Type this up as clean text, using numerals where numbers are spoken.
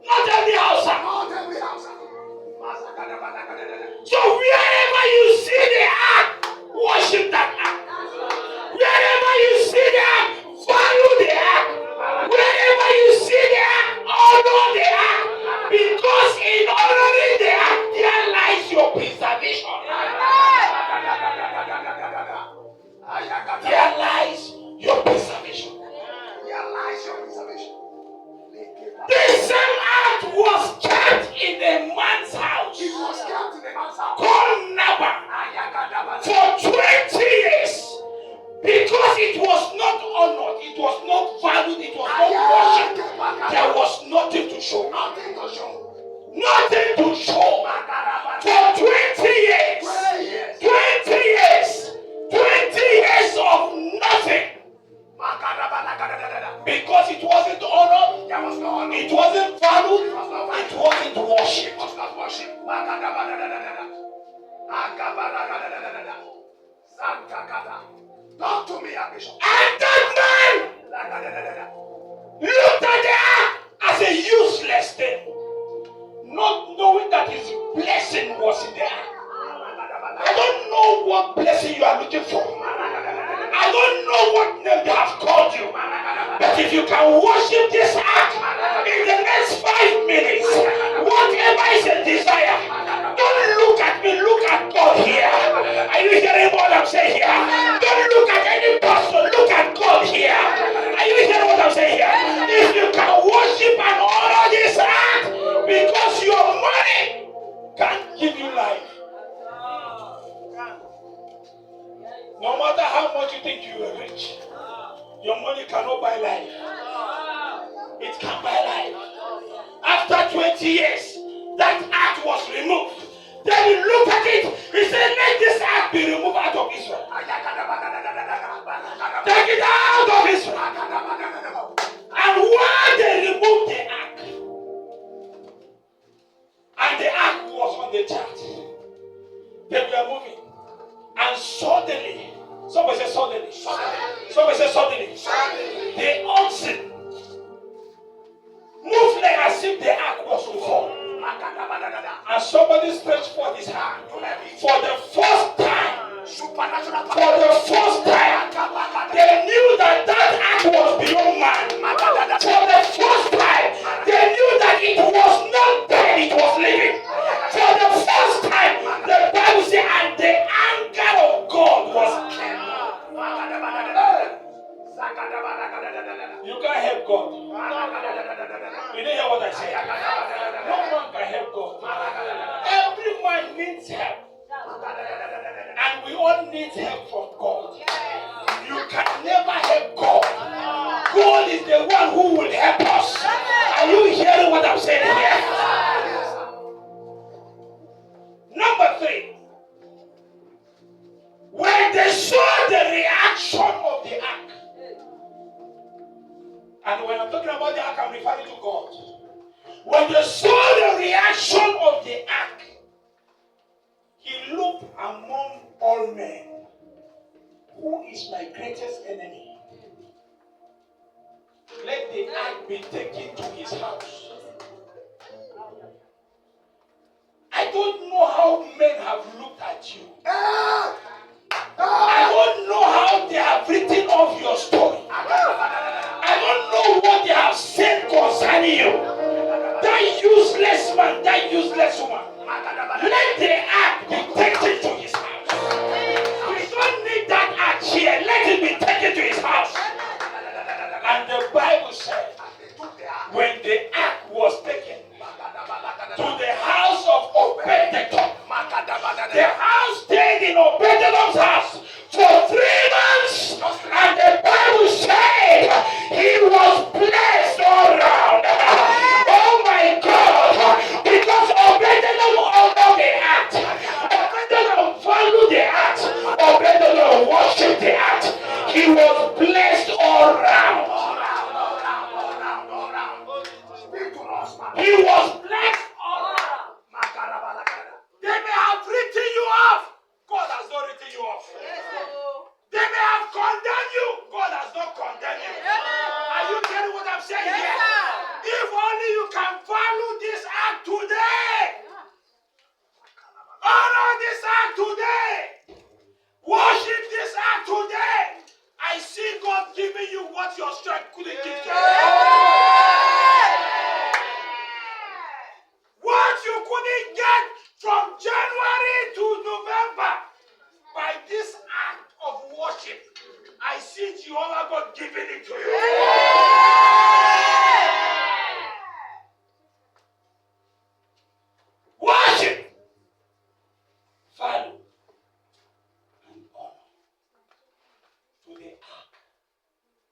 Not every house. Not every house. So wherever you see the ark, worship that ark. Wherever you see the ark, value the ark. Wherever you see the ark, honor the ark. Because in honoring the ark, there lies your preservation. There lies your preservation. There lies your preservation. The same ark was kept in a man's house. It was kept in a man's house. Called Nabal for 20 years. Because it was not honored, it was not valued, it was not worshipped. There was nothing to show. Nothing to show. Nothing to show. For 20 years. 20 years. 20 years of nothing. Because it wasn't honored, There was no honor. it wasn't valued, It was not valued. it wasn't worshipped. It was not worship. Talk to me, Archbishop. And that man looked at the ark as a useless thing, not knowing that his blessing was in the ark. I don't know what blessing you are looking for. I don't know what name they have called you. But if you can worship this ark in the next 5 minutes, whatever is a desire, don't look at me, look at God here. Are you hearing what I'm saying here? Don't look at any pastor, look at God here. Are you hearing what I'm saying here? If you can worship and honor this ark, because your money can't give you life. No matter how much you think you are rich, your money cannot buy life. It can't buy life. After 20 years, that ark was removed. Then he looked at it, he said, let this ark be removed out of Israel. Take it out of Israel. And while they removed the ark, and the ark was on the chart, they were moving. And suddenly, somebody say suddenly. Somebody say suddenly. The oxen moved like as if the ark was to fall. And somebody stretched forth his hand. For the first time, they knew that ark was beyond man. For the first time, they knew that it was not dead, it was living. For the first time, the Bible says, and the anger of God was kindled. You can't help God. You didn't hear what I said? No one can help God. Every man needs help. And we all need help from God. You can never help God. God is the one who will help us. Are you hearing what I'm saying here? Number 3. When they saw the reaction of the ark, and when I'm talking about the ark, I'm referring to God. When they saw the reaction of the ark, he looked among all men. Who is my greatest enemy? Let the ark be taken to his house. I don't know how men have looked at you. I don't know how they have written off your story. I don't know what they have said concerning you. That useless man, that useless woman. Let the ark be taken to his house. We don't need that ark here. Let it be taken to his house. And the Bible said, when the ark was taken to the house of Obed-Edom, the house stayed in Obed-Edom's house for 3 months, and the Bible said he was blessed all around. Oh my God! Because Obed-Edom honored the act, Obed-Edom valued the act, Obed-Edom worshipped the act. He was blessed all around. He was blessed all around. They may have written you off. God has not written you off. They may have condemned you. God has not condemned you. Are you getting what I'm saying here? If only you act today. Worship this act today. I see God giving you what your strength couldn't give to you. What you couldn't get from January to November by this act of worship. I see Jehovah God giving it to you.